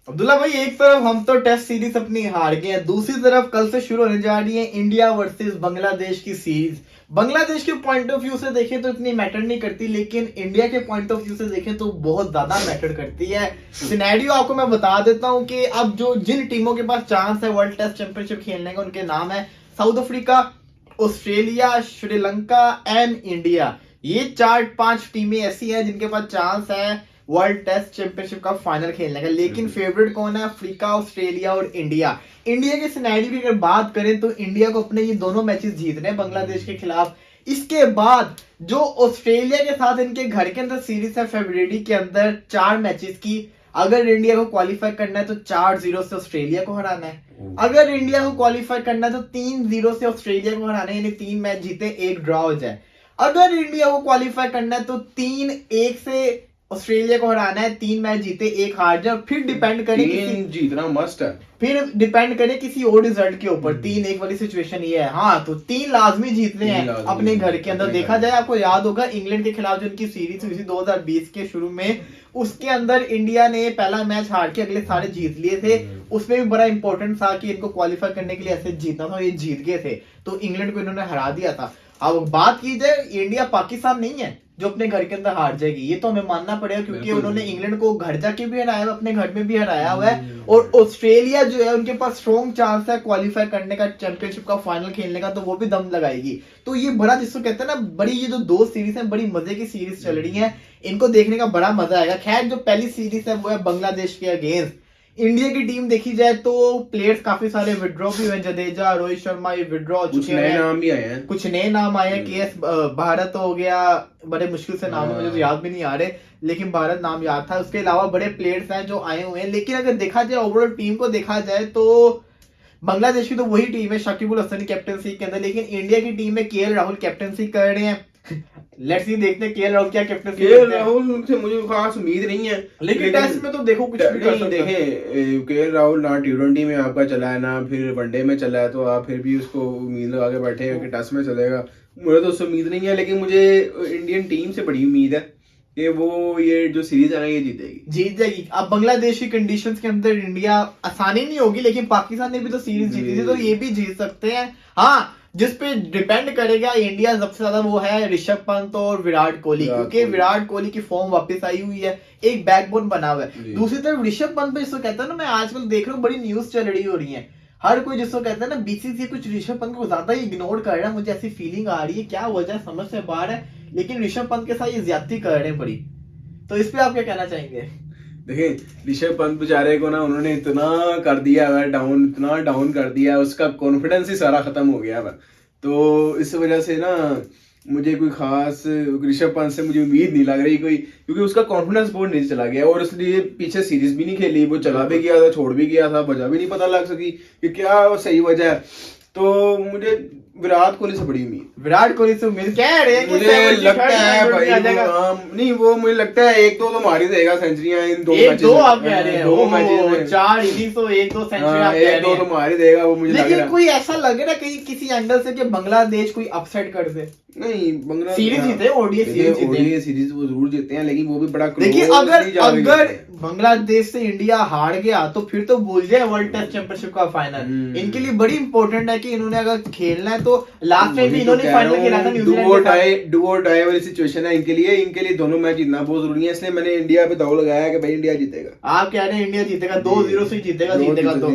अब्दुल्ला भाई, एक तरफ हम तो टेस्ट सीरीज अपनी हार गए हैं, दूसरी तरफ कल से शुरू होने जा रही है इंडिया वर्सेस बांग्लादेश की सीरीज। बांग्लादेश के पॉइंट ऑफ व्यू से देखें तो इतनी मैटर नहीं करती, लेकिन इंडिया के पॉइंट ऑफ व्यू से देखें तो बहुत ज्यादा मैटर करती है। सिनेरियो आपको मैं बता देता हूं कि अब जो जिन टीमों के पास चांस है वर्ल्ड टेस्ट चैंपियनशिप खेलने का, उनके नाम है south Africa, Australia, Sri Lanka and India. ये 4-5 टीमें ऐसी हैं जिनके पास चांस है वर्ल्ड टेस्ट चैंपियनशिप का फाइनल खेलने का। लेकिन फेवरेट कौन है? अफ्रीका, ऑस्ट्रेलिया और इंडिया। इंडिया के सिनेरियो की अगर बात करें तो इंडिया को अपने ये दोनों मैचेस जीतने हैं बांग्लादेश के खिलाफ। इसके बाद जो ऑस्ट्रेलिया के साथ इनके घर के अंदर सीरीज है फरवरी के अंदर 4 मैचेस की, अगर इंडिया को क्वालिफाई करना है तो 4-0 से ऑस्ट्रेलिया को हराना है। अगर इंडिया को क्वालिफाई करना है तो 3-0 से ऑस्ट्रेलिया को हराना है, यानी 3 मैच जीते 1 ड्रॉ हो जाए। अगर इंडिया को क्वालिफाई करना है तो 3-1 से ऑस्ट्रेलिया को हराना है, 3 मैच जीते 1 हार जाए। फिर डिपेंड करे जीतना मस्ट है, फिर डिपेंड करे किसी और रिजल्ट के ऊपर। 3-1 वाली सिचुएशन ये है। हाँ, तो 3 लाजमी जीतने हैं अपने घर के अंदर। देखा जाए, आपको याद होगा इंग्लैंड के खिलाफ जो उनकी सीरीज हुई थी 2020 के शुरू में, उसके अंदर इंडिया ने पहला मैच हार के अगले सारे जीत लिए थे। उसमें भी बड़ा इंपॉर्टेंट था कि इनको क्वालिफाई करने के लिए ऐसे जीतना था, ये जीत गए थे, तो इंग्लैंड को इन्होंने हरा दिया था। अब बात की जाए, इंडिया पाकिस्तान नहीं है जो अपने घर के अंदर हार जाएगी, ये तो हमें मानना पड़ेगा, क्योंकि उन्होंने इंग्लैंड को घर जाके भी हराया, अपने घर में भी हराया हुआ है। और ऑस्ट्रेलिया जो है उनके पास स्ट्रॉन्ग चांस है क्वालिफाई करने का, चैंपियनशिप का फाइनल खेलने का, तो वो भी दम लगाएगी। तो ये बड़ा, जिसको कहते हैं ना, बड़ी ये जो 2 सीरीज है बड़ी मजे की सीरीज चल रही है, इनको देखने का बड़ा मजा आएगा। खैर, जो पहली सीरीज है वो है बांग्लादेश के अगेंस्ट। इंडिया की टीम देखी जाए तो प्लेयर्स काफी सारे विड्रॉ भी हुए, जडेजा, रोहित शर्मा ये विड्रॉ हो चुके हैं। नाम भी आए हैं, कुछ नए नाम आए हैं, केएस भारत हो गया, बड़े मुश्किल से नाम है, मुझे तो याद भी नहीं आ रहे, लेकिन भारत नाम याद था। उसके अलावा बड़े प्लेयर्स हैं जो आए हुए हैं। लेकिन अगर देखा जाए ओवरऑल टीम को देखा जाए तो बांग्लादेश की तो वही टीम है शकीबुल हसन की कैप्टनसी के अंदर, लेकिन इंडिया की टीम में केएल राहुल कैप्टनसी कर रहे हैं। लेट्स सी, देखते हैं केएल राहुल क्या कैप्टनसी केएल राहुल से मुझे खास उम्मीद नहीं है, लेकिन टेस्ट में तो देखो कुछ भी कर सकते हैं। देखें, केएल राहुल ना T20 में आपका चला है, ना फिर वनडे में चला है, तो आप फिर भी उसको उम्मीद लगा के बैठे हैं कि टेस्ट में चलेगा। मुझे तो उससे उम्मीद नहीं है, लेकिन मुझे इंडियन टीम से बड़ी उम्मीद है कि वो ये जो सीरीज है ना ये जीत जाएगी। अब बांग्लादेश की कंडीशंस के अंदर इंडिया आसानी नहीं होगी, लेकिन पाकिस्तान ने भी तो सीरीज जीती थी, तो ये भी जीत सकते हैं। हाँ, जिस पे डिपेंड करेगा इंडिया सबसे ज्यादा वो है ऋषभ पंत और विराट कोहली, क्योंकि विराट कोहली की फॉर्म वापस आई हुई है, एक बैकबोन बना हुआ है। दूसरी तरफ ऋषभ पंत पे जिसको कहता है ना, मैं आजकल देख रहा हूँ बड़ी न्यूज चल रही हो रही है, हर कोई जिसको कहता है ना बीसीसीआई कुछ ऋषभ पंत को ज्यादा ही इग्नोर कर रहा है। मुझे ऐसी फीलिंग आ रही है, क्या वजह समझ से बाहर है, लेकिन ऋषभ पंत के साथ ये ज्यादती कर रहे हैं बड़ी। तो इस पे आप क्या कहना चाहेंगे? देखिए, ऋषभ पंत बेचारे को ना उन्होंने इतना कर दिया है डाउन, इतना डाउन कर दिया, उसका कॉन्फिडेंस ही सारा खत्म हो गया है। तो इस वजह से ना मुझे कोई खास ऋषभ पंत से मुझे उम्मीद नहीं लग रही कोई, क्योंकि उसका कॉन्फिडेंस बहुत नीचे चला गया, और इसलिए पीछे सीरीज भी नहीं खेली, वो चला भी गया था, छोड़ भी गया था, वजह भी नहीं पता लग सकी कि क्या सही वजह है। तो मुझे विराट कोहली से बड़ी उम्मीद, विराट कोहली से उम्मीद कह रहे हैं, मुझे लगता है भाई नहीं, वो मुझे लगता है 1-2 तो मार ही देगा सेंचुरियां इन 2 मैचेस में। आप कह रहे हैं 2 मैचेस में 4 इनिंग्स तो 1-2 सेंचुरी, 1-2 तो मार ही देगा वो, मुझे लग रहा है। लेकिन कोई ऐसा लगे ना कहीं किसी एंगल से कि बांग्लादेश कोई अपसेट कर दे। नहीं, बांग्लादेश सीरीज जीते, ओडीआई सीरीज वो जरूर जीते हैं, लेकिन वो भी बड़ा देखिए, अगर बांग्लादेश से इंडिया हार गया तो फिर तो भूल जाए वर्ल्ड टेस्ट चैंपियनशिप का फाइनल। इनके लिए बड़ी इंपॉर्टेंट है कि इन्होंने अगर खेलना है तो लास्ट टाइम भी इन्होंने फाइनल खेला था न्यूजीलैंड के साथ। डू और डाई वाली सिचुएशन है इनके लिए दोनों मैच जीतना बहुत जरूरी है, इसलिए मैंने इंडिया पे दाव लगाया कि भाई इंडिया जीतेगा। आप कह रहे हैं इंडिया जीतेगा, 2-0 से जीतेगा तो।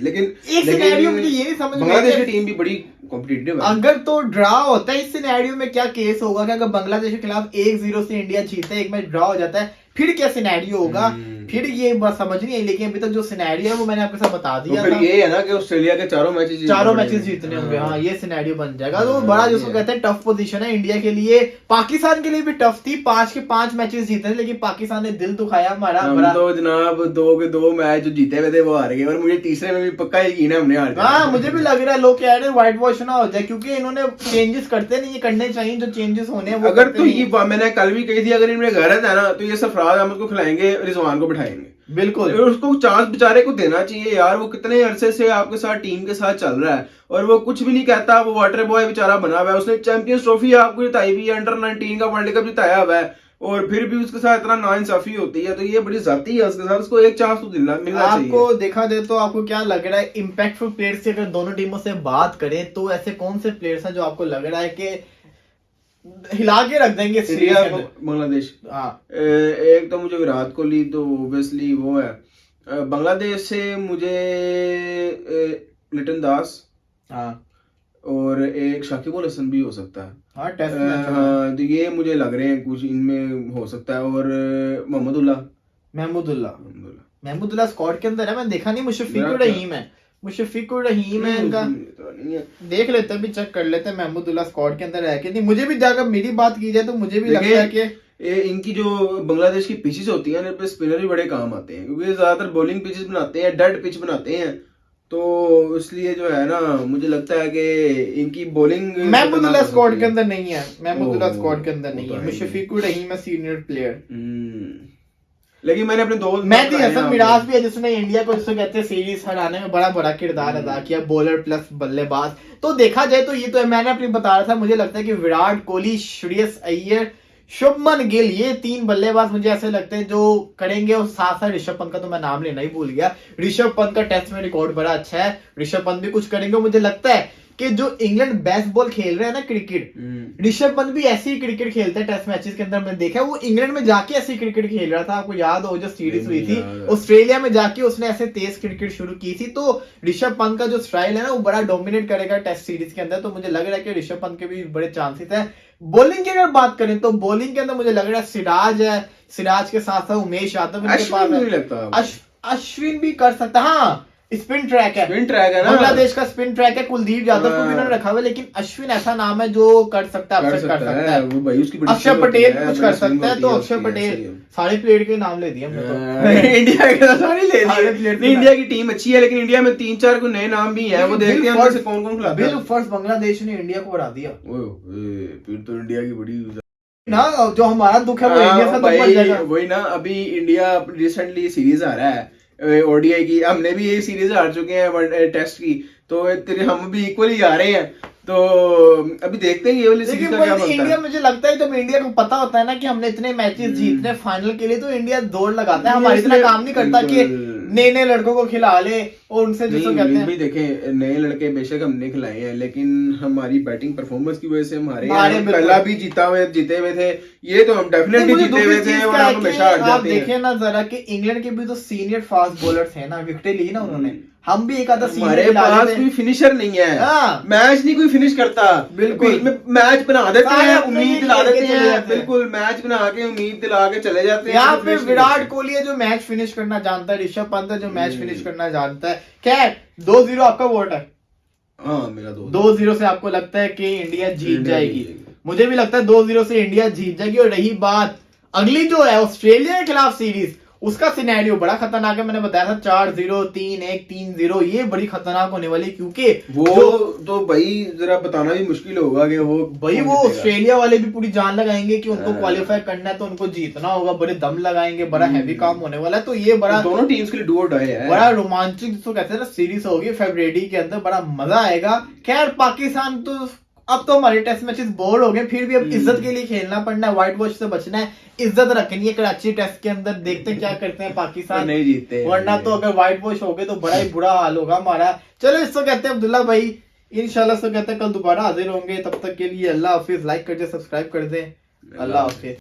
लेकिन एक सिनेरियो में ये नहीं समझ में बांग्लादेश की टीम भी बड़ी कॉम्पिटिटिव है। अगर तो ड्रा होता है इस सिनेरियो में क्या केस होगा कि अगर बांग्लादेश के खिलाफ 1-0 से इंडिया जीता है, एक मैच ड्रा हो जाता है, फिर क्या सिनेरियो होगा? फिर ये बात समझ नहीं आई, लेकिन अभी तक जो सिनेरियो है वो मैंने आपके साथ बता दिया था। ये है ना कि ऑस्ट्रेलिया के चारों मैचेस जीतने होंगे। हाँ, ये सिनेरियो बन जाएगा। तो बड़ा जिसको कहते हैं टफ पोजीशन है इंडिया के लिए। पाकिस्तान के लिए भी टफ थी, 5 के 5 मैचेस जीते, लेकिन पाकिस्तान ने दिल दुखाया हमारा। तो जनाब 2 के 2 मैच जो जीते हुए थे वो हार गए, और मुझे तीसरे में भी पक्का यकीन है हमने हार गए। हाँ, मुझे भी लग रहा है, लोग कह रहे हैं व्हाइट वॉश ना हो जाए, क्योंकि इन्होंने चेंजेस करते नहीं, ये करने चाहिए जो चेंजेस होने हैं। अगर तो ये मैंने कल भी कही थी, अगर इनमें गलत है ना तो ये सरफराज अहमद को खिलाएंगे, रिजवान को बिठाएंगे। बिल्कुल, उसको चांस बेचारे को देना चाहिए यार, वो कितने अरसे से आपके साथ टीम के साथ चल रहा है और वो कुछ भी नहीं कहता, वो वाटर बॉय बेचारा बना हुआ है। उसने चैंपियंस ट्रॉफी आपको जिताई हुई है, अंडर 19 का वर्ल्ड कप जिताया हुआ है, और फिर भी उसके साथ इतना नाइंसाफी होती है, तो ये बड़ी जाती है उसके साथ, उसको एक चांस तो मिलना आपको चाहिए। देखा जाए तो आपको क्या लग रहा है इम्पैक्टफुल प्लेयर्स की अगर दोनों टीमों से बात करें तो ऐसे कौन से प्लेयर्स हैं जो आपको लग रहा है कि हिला के रख देंगे सीरीज इंडिया के अंदर? बांग्लादेश, हाँ एक तो मुझे विराट कोहली तो ऑब्वियसली वो है। बांग्लादेश से मुझे लिटन दास हाँ और एक शाकिब अल हसन भी हो सकता है। हाँ टेस्ट मैच में। हाँ, तो ये मुझे लग रहे हैं कुछ इनमें हो सकता है। और मोहम्मदुल्लाह महमूदुल्लाह स्क्वाड के अंदर है, मैंने देखा नहीं। मुशफिकुर रहीम है, मुशफिकुर रहीम है इनका, नहीं है। देख लेते हैं, भी चेक कर लेते हैं महमूदुल्लाह स्क्वाड के अंदर है कि नहीं। मुझे भी जाकर मेरी बात की जाए तो मुझे भी लगता है कि इनकी जो बांग्लादेश की पिचेस होती हैं, इन पे स्पिनर भी बड़े काम आते हैं, क्योंकि ज्यादातर बॉलिंग पिचेस बनाते हैं, डेड पिच बनाते हैं। तो इसलिए जो है ना, मुझे लगता है कि इनकी बॉलिंग महमूदुल्लाह स्क्वाड के अंदर नहीं है, महमूदुल्लाह ओह, स्क्वाड के अंदर वो नहीं तो है। है ही। मुशफिकुर रहीम है सीनियर प्लेयर। लेकिन मैंने अपने दोस्त मेहदी हसन मिराज भी है जिसने इंडिया को जिसको कहते हैं सीरीज हराने में बड़ा बड़ा किरदार अदा किया, बॉलर प्लस बल्लेबाज। तो देखा जाए तो ये तो मैंने अपनी बता रहा था, मुझे लगता है कि विराट कोहली, श्रेयस अय्यर, शुभमन गिल, ये तीन बल्लेबाज मुझे ऐसे लगते हैं जो करेंगे। और साथ साथ ऋषभ पंत का तो मैं नाम लेना ही भूल गया। ऋषभ पंत का टेस्ट में रिकॉर्ड बड़ा अच्छा है, ऋषभ पंत भी कुछ करेंगे। मुझे लगता है कि जो इंग्लैंड बेस्ट बॉल खेल रहे हैं ना क्रिकेट, ऋषभ पंत भी ऐसी ही क्रिकेट खेलता है। टेस्ट मैचेस के अंदर मैंने देखा है वो इंग्लैंड में जाके ऐसी क्रिकेट खेल रहा था। आपको याद हो जो सीरीज हुई थी ऑस्ट्रेलिया में, जाके उसने ऐसे तेज क्रिकेट शुरू की थी। तो ऋषभ पंत का जो स्टाइल है ना वो बड़ा डोमिनेट करेगा टेस्ट सीरीज के अंदर। तो मुझे लग रहा है कि ऋषभ पंत के भी बड़े चांसेस है। बॉलिंग की अगर बात करें तो बॉलिंग के अंदर मुझे लग रहा है सिराज है, सिराज के साथ साथ उमेश यादव इनके पास अश्विन है। नहीं लगता। अश्विन भी कर सकता, हाँ स्पिन ट्रैक है, स्पिन ट्रैक है ना, बांग्लादेश का स्पिन ट्रैक है। कुलदीप यादव को भी उन्होंने रखा हुआ है, लेकिन अश्विन ऐसा नाम है जो कर सकता है, अपसेट कर सकता है। वो भाई उसकी बड़ी अक्षय स्विंग पटेल होती है, कुछ बड़ी कर स्विंग सकता है। तो होती अक्षय उसकी, पटेल, सही है। सारे प्लेयर के नाम ले दिए हमने तो। इंडिया के तो सारे ले सारे लिए। players नहीं, इंडिया की टीम अच्छी है, लेकिन इंडिया में 3-4 को नए नाम भी हैं, वो देखते हैं उनमें से कौन कौन खिलाता है। बिल फर्स्ट बांग्लादेश ने इंडिया को हरा दिया फिर तो इंडिया की बड़ी ना। जो हमारा दुख है वो इंडिया का दुख बन जाएगा। वही ना, अभी इंडिया रिसेंटली सीरीज आ रहा है ओडीआई की, हमने भी ये सीरीज हार चुके हैं टेस्ट की, तो हम भी इक्वली आ रहे हैं। तो अभी देखते हैं ये वाली सीरीज का क्या बनता इंडिया, है। मुझे लगता है जब इंडिया को पता होता है ना कि हमने इतने मैचेस जीतने फाइनल के लिए, तो इंडिया दौड़ लगाता है। हमारा इतना काम नहीं करता कि नए नए लड़कों को खिला ले और उनसे जिसको कहते हैं। भी देखें, नए लड़के बेशक हमने खिलाए हैं, लेकिन हमारी बैटिंग परफॉर्मेंस की वजह से हमारे पहला भी जीते हुए थे, ये तो हम डेफिनेटली जीते हुए थे और हम हमेशा हार आप जाते हैं। देखें ना जरा कि इंग्लैंड के भी तो सीनियर फास्ट बॉलर्स हैं ना, विकेटें ली ना उन्होंने। हम भी एक आधा हमारे पास कोई फिनिशर नहीं है, मैच नहीं कोई फिनिश करता। बिल्कुल मैच बना देते हैं, उम्मीद दिला देते हैं, बिल्कुल बिल्कुल मैच बना के उम्मीद दिला के चले जाते हैं। यहाँ पे विराट कोहली है जो मैच फिनिश करना जानता है, ऋषभ पंत है जो मैच फिनिश करना जानता है। खैर 2-0 आपका वोट है? हाँ मेरा 2-0 से आपको लगता है कि इंडिया जीत जाएगी? मुझे भी लगता है 2-0 से इंडिया जीत जाएगी। और रही बात अगली जो है ऑस्ट्रेलिया के खिलाफ सीरीज, उसका सिनेरियो बड़ा खतरनाक है। मैंने बताया था 4-0, 3-1, 3-0, ये बड़ी खतरनाक होने वाली, क्योंकि वो तो भाई जरा बताना भी मुश्किल होगा कि वो भाई वो ऑस्ट्रेलिया वाले भी पूरी जान लगाएंगे कि उनको क्वालिफाई करना है तो उनको जीतना होगा, बड़े दम लगाएंगे, बड़ा हैवी काम होने वाला है। तो ये बड़ा दोनों टीम्स के लिए डू और डाई है, बड़ा रोमांचक जिसको कहते हैं ना सीरीज होगी फरवरी के अंदर, बड़ा मजा आएगा। खैर पाकिस्तान तो अब तो हमारे टेस्ट मैचेस बोर हो गए, फिर भी अब इज्जत के लिए खेलना पड़ना है, व्हाइट वॉश से बचना है, इज्जत रखनी है कराची टेस्ट के अंदर। देखते हैं क्या करते हैं पाकिस्तान, नहीं जीतते, वरना तो अगर व्हाइट वॉश हो गए तो बड़ा ही बुरा हाल होगा हमारा। चलो इसको कहते हैं अब्दुल्ला भाई, इंशाल्लाह इसको कहते हैं कल दोबारा हाजिर होंगे। तब तक के लिए अल्लाह हाफिज। लाइक कर दे, सब्सक्राइब कर दे, अल्लाह हाफिज।